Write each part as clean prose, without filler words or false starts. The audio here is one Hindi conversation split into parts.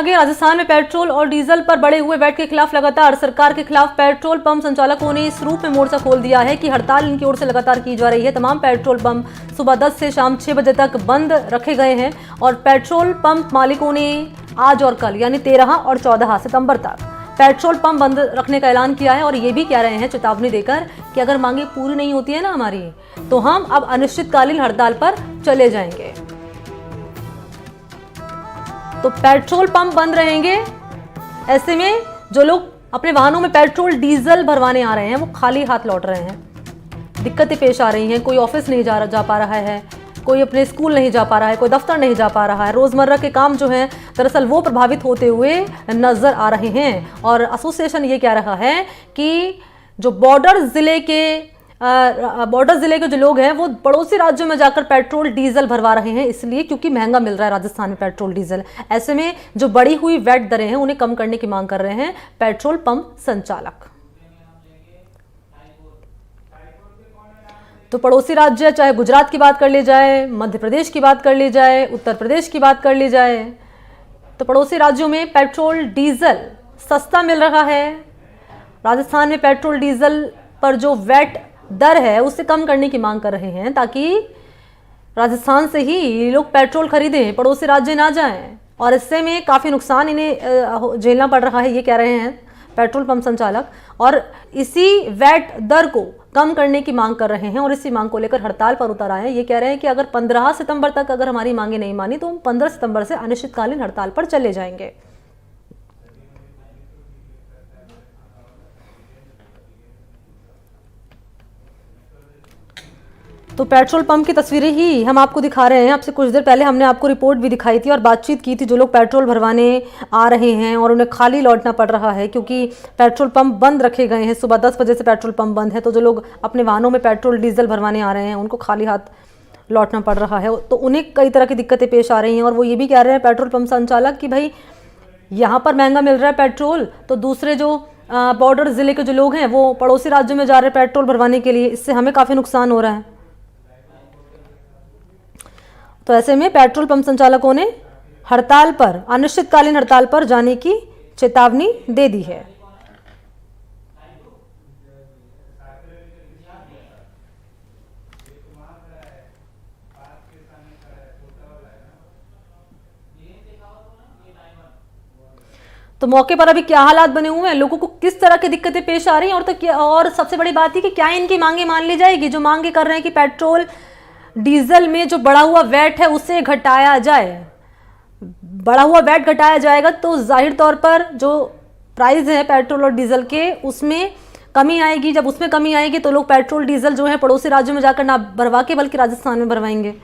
आगे राजस्थान में पेट्रोल और डीजल पर बढ़े हुए वैट के खिलाफ लगातार सरकार के खिलाफ पेट्रोल पंप संचालकों ने इस रूप में मोर्चा खोल दिया है कि हड़ताल इनकी ओर से लगातार की जा रही है। तमाम पेट्रोल पंप सुबह 10 से शाम 6 बजे तक बंद रखे गए हैं और पेट्रोल पंप मालिकों ने आज और कल यानी 13 और 14 सितंबर तक पेट्रोल पंप बंद रखने का ऐलान किया है और ये भी कह रहे हैं चेतावनी देकर कि अगर मांगे पूरी नहीं होती है ना हमारी, तो हम अब अनिश्चितकालीन हड़ताल पर चले जाएंगे। तो पेट्रोल पंप बंद रहेंगे। ऐसे में जो लोग अपने वाहनों में पेट्रोल डीजल भरवाने आ रहे हैं वो खाली हाथ लौट रहे हैं, दिक्कतें पेश आ रही हैं। कोई ऑफिस नहीं जा पा रहा है, कोई अपने स्कूल नहीं जा पा रहा है, कोई दफ्तर नहीं जा पा रहा है। रोजमर्रा के काम जो हैं दरअसल वो प्रभावित होते हुए नजर आ रहे हैं। और एसोसिएशन ये कह रहा है कि जो बॉर्डर जिले के जो लोग हैं वो पड़ोसी राज्यों में जाकर पेट्रोल डीजल भरवा रहे हैं, इसलिए क्योंकि महंगा मिल रहा है राजस्थान में पेट्रोल डीजल। ऐसे में जो बढ़ी हुई वैट दरें हैं उन्हें कम करने की मांग कर रहे हैं पेट्रोल पंप संचालक। तो पड़ोसी राज्य, चाहे गुजरात की बात कर ली जाए, मध्य प्रदेश की बात कर ली जाए, उत्तर प्रदेश की बात कर ली जाए, तो पड़ोसी राज्यों में पेट्रोल डीजल सस्ता मिल रहा है। राजस्थान में पेट्रोल डीजल पर जो वैट दर है उसे कम करने की मांग कर रहे हैं ताकि राजस्थान से ही लोग पेट्रोल खरीदें, पड़ोसी राज्य ना जाएं। और इससे में काफ़ी नुकसान इन्हें झेलना पड़ रहा है, ये कह रहे हैं पेट्रोल पंप संचालक। और इसी वैट दर को कम करने की मांग कर रहे हैं और इसी मांग को लेकर हड़ताल पर उतर आए हैं। ये कह रहे हैं कि अगर 15 सितंबर तक अगर हमारी मांगे नहीं मानी तो हम 15 सितंबर से अनिश्चितकालीन हड़ताल पर चले जाएंगे। तो पेट्रोल पंप की तस्वीरें ही हम आपको दिखा रहे हैं। आपसे कुछ देर पहले हमने आपको रिपोर्ट भी दिखाई थी और बातचीत की थी। जो लोग पेट्रोल भरवाने आ रहे हैं और उन्हें खाली लौटना पड़ रहा है क्योंकि पेट्रोल पंप बंद रखे गए हैं, सुबह 10 बजे से पेट्रोल पंप बंद है। तो जो लोग अपने वाहनों में पेट्रोल डीजल भरवाने आ रहे हैं उनको खाली हाथ लौटना पड़ रहा है, तो उन्हें कई तरह की दिक्कतें पेश आ रही हैं। और वो ये भी कह रहे हैं पेट्रोल पंप संचालक कि भाई यहाँ पर महंगा मिल रहा है पेट्रोल, तो दूसरे जो बॉर्डर ज़िले के जो लोग हैं वो पड़ोसी राज्यों में जा रहे हैं पेट्रोल भरवाने के लिए, इससे हमें काफ़ी नुकसान हो रहा है। तो ऐसे में पेट्रोल पंप संचालकों ने हड़ताल पर, अनिश्चितकालीन हड़ताल पर जाने की चेतावनी दे दी है। तो मौके पर अभी क्या हालात बने हुए हैं, लोगों को किस तरह की दिक्कतें पेश आ रही हैं, और तो क्या, और सबसे बड़ी बात है कि क्या इनकी मांगे मान ली जाएगी। जो मांगे कर रहे हैं कि पेट्रोल डीजल में जो बढ़ा हुआ वैट है उसे घटाया जाए, बढ़ा हुआ वैट घटाया जाएगा तो जाहिर तौर पर जो प्राइस है पेट्रोल और डीजल के उसमें कमी आएगी। जब उसमें कमी आएगी तो लोग पेट्रोल डीजल जो है पड़ोसी राज्यों में जाकर ना भरवा के बल्कि राजस्थान में भरवाएंगे।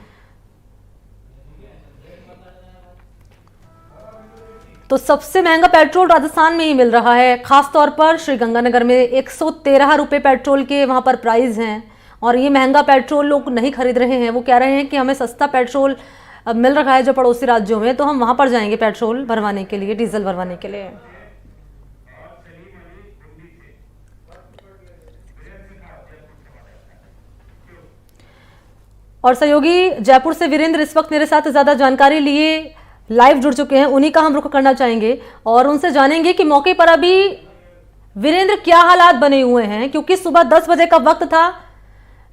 तो सबसे महंगा पेट्रोल राजस्थान में ही मिल रहा है, खासतौर पर श्रीगंगानगर में 113 रुपये पेट्रोल के वहाँ पर प्राइस हैं। और ये महंगा पेट्रोल लोग नहीं खरीद रहे हैं, वो कह रहे हैं कि हमें सस्ता पेट्रोल मिल रहा है जो पड़ोसी राज्यों में, तो हम वहाँ पर जाएंगे पेट्रोल भरवाने के लिए, डीजल भरवाने के लिए। और सहयोगी जयपुर से वीरेंद्र इस वक्त मेरे साथ ज़्यादा जानकारी लिए लाइव जुड़ चुके हैं, उन्हीं का हम रुख करना चाहेंगे और उनसे जानेंगे कि मौके पर अभी वीरेंद्र क्या हालात बने हुए हैं, क्योंकि सुबह 10 बजे का वक्त था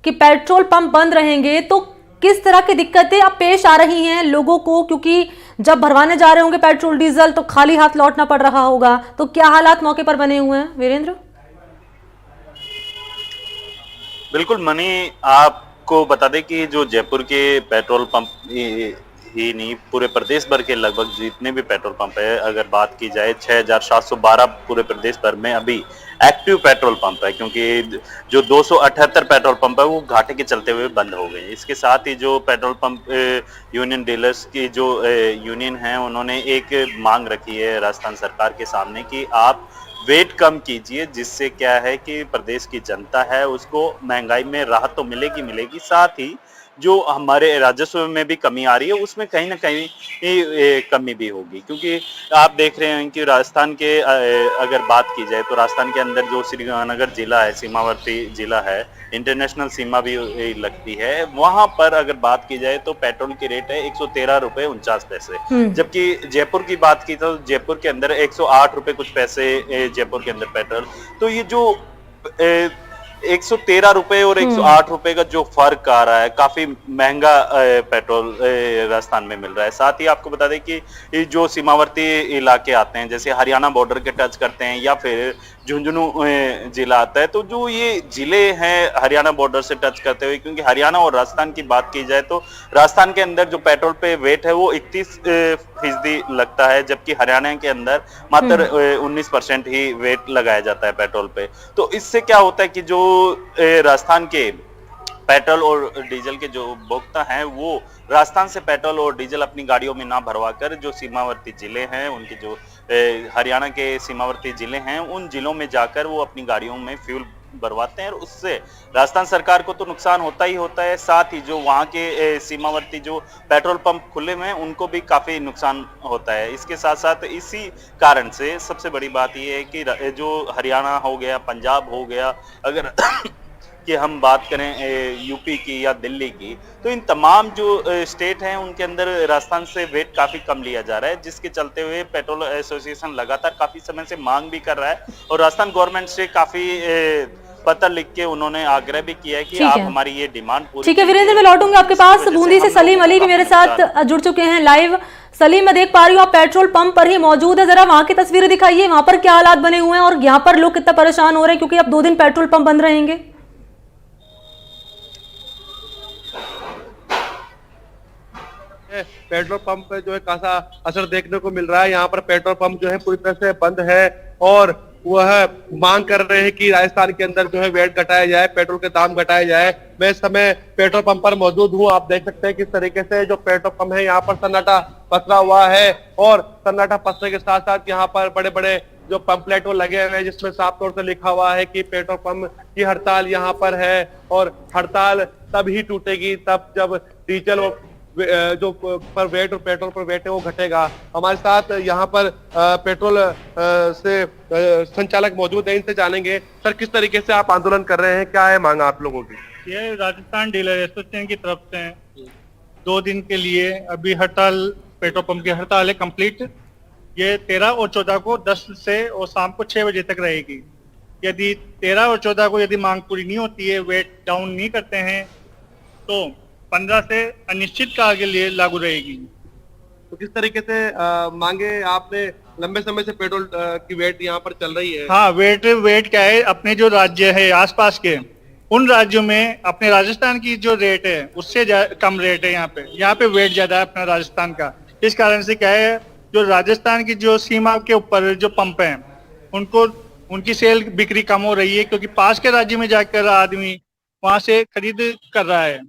कि पेट्रोल पंप बंद रहेंगे। तो किस तरह की दिक्कतें अब पेश आ रही हैं लोगों को, क्योंकि जब भरवाने जा रहे होंगे पेट्रोल डीजल तो खाली हाथ लौटना पड़ रहा होगा, तो क्या हालात मौके पर बने हुए हैं वीरेंद्र? बिल्कुल मनी, आपको बता दें कि जो जयपुर के पेट्रोल पंप ही नहीं, पूरे प्रदेश भर के लगभग जितने भी पेट्रोल पंप है, अगर बात की जाए 6712 पूरे प्रदेश भर में अभी एक्टिव पेट्रोल पंप है, क्योंकि जो 278 पेट्रोल पंप है वो घाटे के चलते हुए बंद हो गए। इसके साथ ही जो पेट्रोल पंप यूनियन डीलर्स की जो यूनियन है उन्होंने एक मांग रखी है राजस्थान सरकार के सामने कि आप वेट कम कीजिए, जिससे क्या है कि प्रदेश की जनता है उसको महंगाई में राहत तो मिलेगी, साथ ही जो हमारे राजस्व में भी कमी आ रही है उसमें कहीं ना कहीं कमी भी होगी, क्योंकि आप देख रहे हैं कि राजस्थान के अगर बात की जाए तो राजस्थान के अंदर जो श्रीगंगानगर जिला है, सीमावर्ती जिला है, इंटरनेशनल सीमा भी लगती है, वहां पर अगर बात की जाए तो पेट्रोल की रेट है 113 रुपए 49 पैसे, जबकि जयपुर की बात की तो जयपुर के अंदर 108 रुपए कुछ पैसे जयपुर के अंदर पेट्रोल। तो ये जो 113 रुपए और 108 रुपए का जो फर्क आ रहा है, काफी महंगा पेट्रोल राजस्थान में मिल रहा है। साथ ही आपको बता दें कि जो सीमावर्ती इलाके आते हैं, जैसे हरियाणा बॉर्डर के टच करते हैं या फिर झुंझुनू जिला आता है, तो जो ये जिले हैं हरियाणा बॉर्डर से टच करते हुए, क्योंकि हरियाणा और राजस्थान की बात की जाए तो राजस्थान के अंदर जो पेट्रोल पे वेट है वो 31% लगता है, जबकि हरियाणा के अंदर मात्र 19% ही वेट लगाया जाता है पेट्रोल पे। तो इससे क्या होता है कि जो राजस्थान के पेट्रोल और डीजल के जो उपभोक्ता हैं वो राजस्थान से पेट्रोल और डीजल अपनी गाड़ियों में ना भरवाकर जो सीमावर्ती जिले हैं, उनके जो हरियाणा के सीमावर्ती जिले हैं, उन जिलों में जाकर वो अपनी गाड़ियों में फ्यूल भरवाते हैं और उससे राजस्थान सरकार को तो नुकसान होता ही होता है, साथ ही जो वहाँ के सीमावर्ती जो पेट्रोल पंप खुले हुए हैं उनको भी काफी नुकसान होता है। इसके साथ साथ इसी कारण से सबसे बड़ी बात यह है कि जो हरियाणा हो गया, पंजाब हो गया, अगर कि हम बात करें यूपी की या दिल्ली की, तो इन तमाम जो स्टेट हैं उनके अंदर राजस्थान से वेट काफी कम लिया जा रहा है, जिसके चलते हुए पेट्रोल एसोसिएशन लगातार काफी समय से मांग भी कर रहा है और राजस्थान गवर्नमेंट से काफी पत्र लिख के उन्होंने आग्रह भी किया है कि आप हमारी ये डिमांड पूरी। ठीक है वीरेंद्र, मैं लौटूंगी आपके पास। बूंदी से सलीम अली भी मेरे साथ जुड़ चुके हैं लाइव। सलीम, मैं देख पा रही हूँ आप पेट्रोल पंप पर ही मौजूद है, जरा वहां की तस्वीरें दिखाइए, वहां पर क्या हालात बने हुए हैं और यहाँ पर लोग कितना परेशान हो रहे हैं क्योंकि अब 2 दिन पेट्रोल पंप बंद रहेंगे। पेट्रोल पंप पे जो है खासा असर देखने को मिल रहा है। यहाँ पर पेट्रोल पंप जो है पूरी तरह से बंद है और वह मांग कर रहे हैं कि राजस्थान के अंदर जो है वेट घटाया जाए, पेट्रोल के दाम घटाए जाए। मैं इस समय पेट्रोल पंप पर मौजूद हूँ। आप देख सकते हैं किस तरीके से जो पेट्रोल पंप है यहाँ पर सन्नाटा पसरा हुआ है और सन्नाटा पसरने के साथ साथ यहाँ पर बड़े बड़े जो पंपलेट वो लगे हुए हैं जिसमें साफ तौर से लिखा हुआ है कि पेट्रोल पंप की हड़ताल यहाँ पर है और हड़ताल तब ही टूटेगी तब जब डीजल जो पर वेट और पेट्रोल पर वेट है वो घटेगा। हमारे साथ यहाँ पर पेट्रोल से संचालक मौजूद है, इनसे जानेंगे सर किस तरीके से आप आंदोलन कर रहे हैं, क्या है मांग आप लोगों की? ये राजस्थान डीलर एसोसिएशन की तरफ से 2 दिन के लिए अभी हड़ताल, पेट्रोल पंप की हड़ताल है कंप्लीट। ये 13 और 14 को 10 से और शाम को 6 बजे तक रहेगी। यदि 13 और 14 को यदि मांग पूरी नहीं होती है, वेट डाउन नहीं करते हैं, तो 15 से अनिश्चित काल के लिए लागू रहेगी। तो किस तरीके से मांगे आपने? लंबे समय से पेट्रोल की वेट यहाँ पर चल रही है। हाँ, वेट क्या है, अपने जो राज्य है आसपास के उन राज्यों में अपने राजस्थान की जो रेट है उससे कम रेट है। यहाँ पे वेट ज्यादा है अपना राजस्थान का। इस कारण से क्या है, जो राजस्थान की जो सीमा के ऊपर जो पंप हैं उनको उनकी सेल बिक्री कम हो रही है, क्योंकि पास के राज्य में जाकर आदमी वहां से खरीद कर रहा है।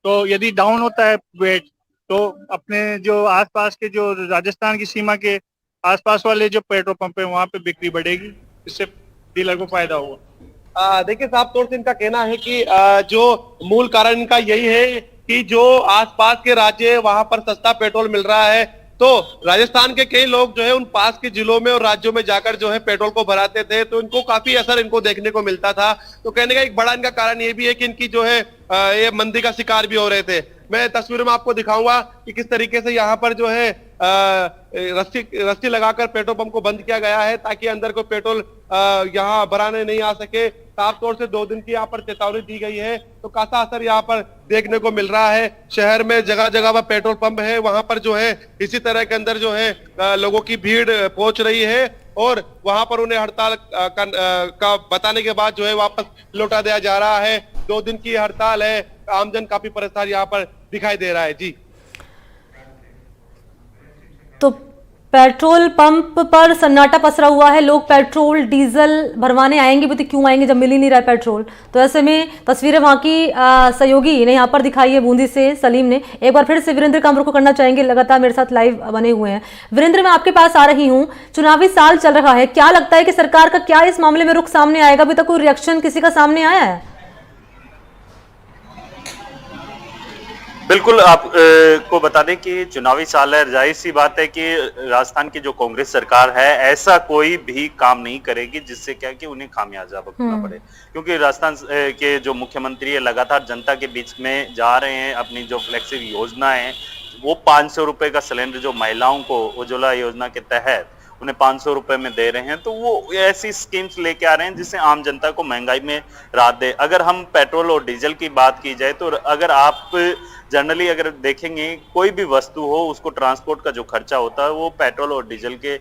तो यदि डाउन होता है वेट, तो अपने जो आसपास के जो राजस्थान की सीमा के आसपास वाले जो पेट्रोल पंप है वहां पे बिक्री बढ़ेगी, इससे डीलर को फायदा होगा। देखिए साफ तौर से इनका कहना है कि जो मूल कारण इनका यही है कि जो आसपास के राज्य वहां पर सस्ता पेट्रोल मिल रहा है, तो राजस्थान के कई लोग जो है उन पास के जिलों में और राज्यों में जाकर जो है पेट्रोल को भराते थे, तो इनको काफी असर इनको देखने को मिलता था। तो कहने का एक बड़ा इनका कारण ये भी है कि इनकी जो है ये मंदी का शिकार भी हो रहे थे। मैं तस्वीरों में आपको दिखाऊंगा कि किस तरीके से यहाँ पर जो है रस्सी लगाकर पेट्रोल पंप को बंद किया गया है ताकि अंदर कोई पेट्रोल यहाँ भराने नहीं आ सके। साफ तौर से 2 दिन की यहाँ पर चेतावनी दी गई है, तो काफी असर यहाँ पर देखने को मिल रहा है। शहर में जगह जगह पर पेट्रोल पंप है, वहां पर जो है इसी तरह के अंदर जो है लोगों की भीड़ पहुंच रही है और वहां पर उन्हें हड़ताल का बताने के बाद जो है वापस लौटा दिया जा रहा है। 2 दिन की हड़ताल है, आमजन काफी परेशान यहाँ पर दिखाई दे रहा है। जी, तो पेट्रोल पंप पर सन्नाटा पसरा हुआ है, लोग पेट्रोल डीजल भरवाने आएंगे भी तो क्यों आएंगे जब मिल ही नहीं रहा है पेट्रोल। तो ऐसे में तस्वीरें वहाँ की सहयोगी ने यहाँ पर दिखाई है, बूंदी से सलीम ने। एक बार फिर से वीरेंद्र का हम रुख करना चाहेंगे, लगातार मेरे साथ लाइव बने हुए हैं। वीरेंद्र, मैं आपके पास आ रही हूँ, चुनावी साल चल रहा है, क्या लगता है कि सरकार का क्या इस मामले में रुख सामने आएगा? अभी तक कोई रिएक्शन किसी का सामने आया है? बिल्कुल आप को बता दें कि चुनावी साल है, जाहिर सी बात है कि राजस्थान की जो कांग्रेस सरकार है ऐसा कोई भी काम नहीं करेगी जिससे क्या कि उन्हें खामियाजा भुगतना पड़े, क्योंकि राजस्थान के जो मुख्यमंत्री है लगातार जनता के बीच में जा रहे हैं। अपनी जो फ्लेक्सी योजना है वो 500 रुपए का सिलेंडर जो महिलाओं को उज्ज्वला योजना के तहत उन्हें 500 रुपए में दे रहे हैं, तो वो ऐसी स्कीम्स लेके आ रहे हैं जिससे आम जनता को महंगाई में राहत दे। अगर हम पेट्रोल और डीजल की बात की जाए तो अगर आप जनरली अगर देखेंगे कोई भी वस्तु हो उसको ट्रांसपोर्ट का जो खर्चा होता है वो पेट्रोल और डीजल के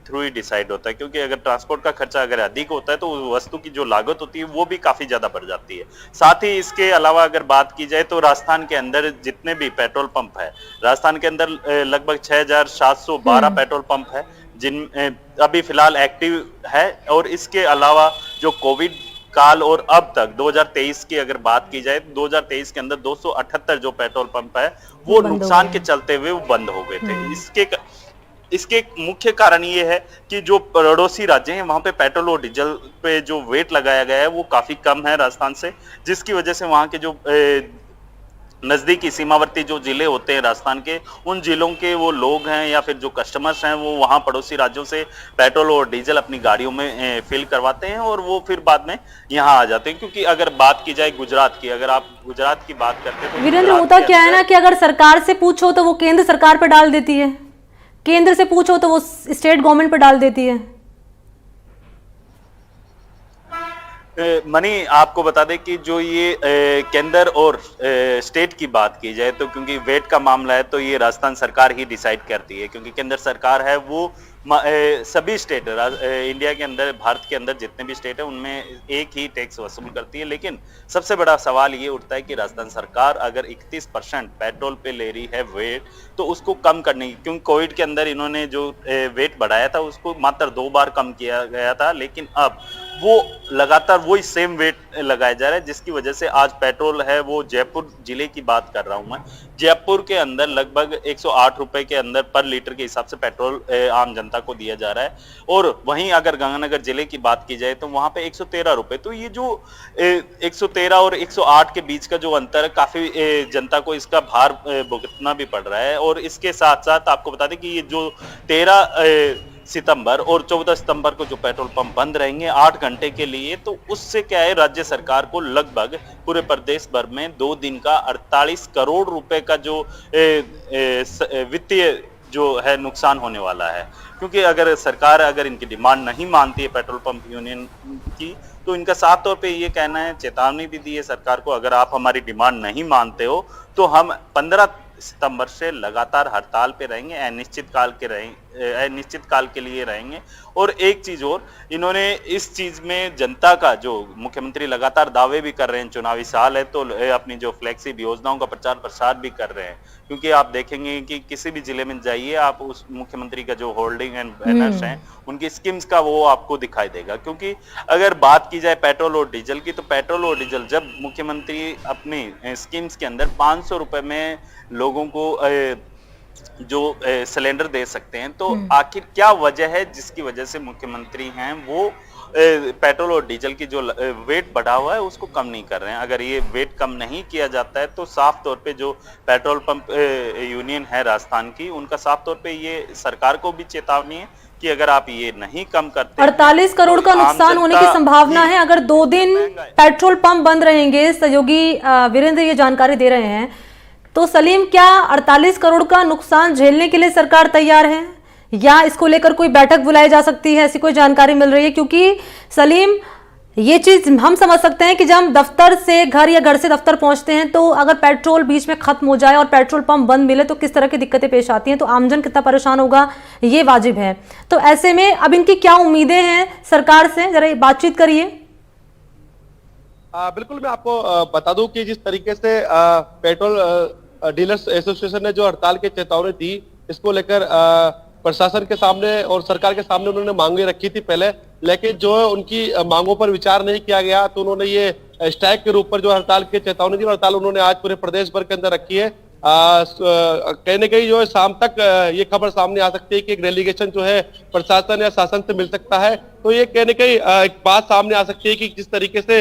थ्रू ही डिसाइड होता है, क्योंकि अगर ट्रांसपोर्ट का खर्चा अगर अधिक होता है तो उस वस्तु की जो लागत होती है वो भी काफी ज्यादा बढ़ जाती है। साथ ही इसके अलावा अगर बात की जाए तो राजस्थान के अंदर जितने भी पेट्रोल पंप है, राजस्थान के अंदर लगभग 6712 पेट्रोल पंप है जिन अभी फिलहाल एक्टिव है, और इसके अलावा जो कोविड काल और अब तक 2023 की अगर बात की जाए तो 2023 के अंदर 278 जो पेट्रोल पंप है वो नुकसान के चलते हुए वो बंद हो गए थे। इसके मुख्य कारण ये है कि जो पड़ोसी राज्य हैं वहां पे पेट्रोल और डीजल पे जो वेट लगाया गया है वो काफी कम है राजस्थान से, जिसकी वजह से वहां के जो नजदीकी सीमावर्ती जो जिले होते हैं राजस्थान के, उन जिलों के वो लोग हैं या फिर जो कस्टमर्स हैं वो वहां पड़ोसी राज्यों से पेट्रोल और डीजल अपनी गाड़ियों में फिल करवाते हैं और वो फिर बाद में यहाँ आ जाते हैं। क्योंकि अगर बात की जाए गुजरात की, अगर आप गुजरात की बात करते हैं तो वीरेंद्र, होता क्या है ना कि अगर सरकार से पूछो तो वो केंद्र सरकार पर डाल देती है, केंद्र से पूछो तो वो स्टेट गवर्नमेंट पर डाल देती है। मनी आपको बता दें कि जो ये केंद्र और स्टेट की बात की जाए तो क्योंकि वेट का मामला है तो ये राजस्थान सरकार ही डिसाइड करती है, क्योंकि केंद्र सरकार है वो सभी स्टेट इंडिया के अंदर, भारत के अंदर जितने भी स्टेट है उनमें एक ही टैक्स वसूल करती है। लेकिन सबसे बड़ा सवाल ये उठता है कि राजस्थान सरकार अगर 31% पेट्रोल पे ले रही है वेट तो उसको कम करने की, क्योंकि कोविड के अंदर इन्होंने जो वेट बढ़ाया था उसको मात्र 2 बार कम किया गया था, लेकिन अब वो लगातार वही सेम वेट लगाया जा रहा है, जिसकी वजह से आज पेट्रोल है वो जयपुर जिले की बात कर रहा हूं मैं, जयपुर के अंदर लगभग 108 रुपए के अंदर पर लीटर के हिसाब से पेट्रोल आम जनता को दिया जा रहा है। और वहीं अगर गंगानगर जिले की बात की जाए तो वहां पे 113 रुपए। तो ये जो 113 और 108 के बीच का जो अंतर है काफी जनता को इसका भार भुगतना भी पड़ रहा है। और इसके साथ साथ आपको बता दें कि ये जो 13 सितंबर और 14 सितंबर को जो पेट्रोल पंप बंद रहेंगे 8 घंटे के लिए, तो उससे क्या है राज्य सरकार को लगभग पूरे प्रदेश भर में 2 दिन का 48 करोड़ रुपए का जो वित्तीय जो है नुकसान होने वाला है। क्योंकि अगर सरकार अगर इनकी डिमांड नहीं मानती है पेट्रोल पंप यूनियन की, तो इनका साफ तौर पे ये कहना है, चेतावनी भी दी है सरकार को, अगर आप हमारी डिमांड नहीं मानते हो तो हम 15 सितंबर से लगातार हड़ताल पे रहेंगे, अनिश्चित काल के लिए रहेंगे। और एक चीज और, इन्होंने इस चीज में जनता का जो मुख्यमंत्री लगातार दावे भी कर रहे हैं, चुनावी साल है तो अपनी जो फ्लैगशिप योजनाओं का प्रचार प्रसार भी कर रहे हैं, क्योंकि आप देखेंगे कि किसी भी जिले में जाइए आप उस मुख्यमंत्री का जो होल्डिंग एंड बैनर्स हैं उनकी स्कीम्स का वो आपको दिखाई देगा। क्योंकि अगर बात की जाए पेट्रोल और डीजल की, तो पेट्रोल और डीजल जब मुख्यमंत्री अपनी स्कीम्स के अंदर 500 रुपए में लोगों को जो सिलेंडर दे सकते हैं, तो आखिर क्या वजह है जिसकी वजह से मुख्यमंत्री हैं वो पेट्रोल और डीजल की जो वेट बढ़ा हुआ है उसको कम नहीं कर रहे हैं। अगर ये वेट कम नहीं किया जाता है तो साफ तौर पे जो पेट्रोल पंप यूनियन है राजस्थान की, उनका साफ तौर पे ये सरकार को भी चेतावनी है कि अगर आप ये नहीं कम करते, 48 करोड़ का नुकसान होने की संभावना है अगर 2 दिन पेट्रोल पंप बंद रहेंगे। सहयोगी वीरेंद्र ये जानकारी दे रहे हैं, तो सलीम क्या 48 करोड़ का नुकसान झेलने के लिए सरकार तैयार है या इसको लेकर कोई बैठक बुलाई जा सकती है, ऐसी कोई जानकारी मिल रही है? क्योंकि सलीम ये चीज हम समझ सकते हैं कि जब हम दफ्तर से घर या घर से दफ्तर पहुंचते हैं तो अगर पेट्रोल बीच में खत्म हो जाए और पेट्रोल पंप बंद मिले तो किस तरह की दिक्कतें पेश आती हैं, तो आमजन कितना परेशान होगा ये वाजिब है। तो ऐसे में अब इनकी क्या उम्मीदें हैं सरकार से, जरा बातचीत करिए। बिल्कुल, मैं आपको बता दूं कि जिस तरीके से पेट्रोल डीलर्स एसोसिएशन ने जो हड़ताल की चेतावनी दी, इसको लेकर प्रशासन के सामने और सरकार के सामने उन्होंने मांगे रखी थी पहले, लेकिन जो है उनकी मांगों पर विचार नहीं किया गया, तो उन्होंने ये स्ट्राइक के रूप पर जो हड़ताल की चेतावनी दी, हड़ताल उन्होंने आज पूरे प्रदेश भर के अंदर रखी है। कहीं न कहीं जो है शाम तक ये खबर सामने आ सकती है कि एक डेलीगेशन जो है प्रशासन या शासन से मिल सकता है। तो ये कहीं न कहीं एक बात सामने आ सकती है कि किस तरीके से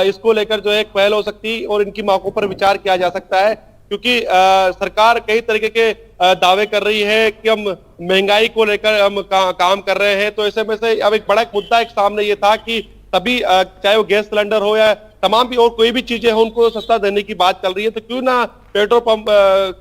इसको लेकर जो है एक पहल हो सकती है और इनकी मांगों पर विचार किया जा सकता है। क्योंकि सरकार कई तरीके के दावे कर रही है कि हम महंगाई को लेकर हम काम कर रहे हैं। तो ऐसे में से अब एक बड़ा मुद्दा एक सामने ये था कि तभी चाहे वो गैस सिलेंडर हो या तमाम भी और कोई भी चीजें हो उनको सस्ता देने की बात चल रही है, तो क्यों ना पेट्रोल पंप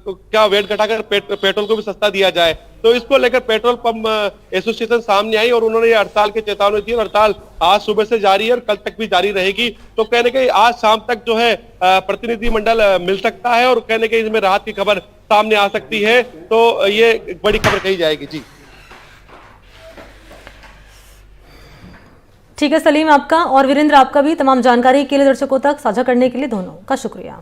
क्या वेट घटाकर पेट्रोल को भी सस्ता दिया जाए। तो इसको लेकर पेट्रोल पंप एसोसिएशन सामने आई और उन्होंने ये हड़ताल की चेतावनी दी। हड़ताल आज सुबह से जारी है और कल तक भी जारी रहेगी। तो कहने के आज शाम तक जो है प्रतिनिधिमंडल मिल सकता है और कहने के इसमें राहत की खबर सामने आ सकती है। तो ये एक बड़ी खबर कही जाएगी। जी ठीक है सलीम, आपका और वीरेंद्र आपका भी तमाम जानकारी के लिए दर्शकों तक साझा करने के लिए दोनों का शुक्रिया।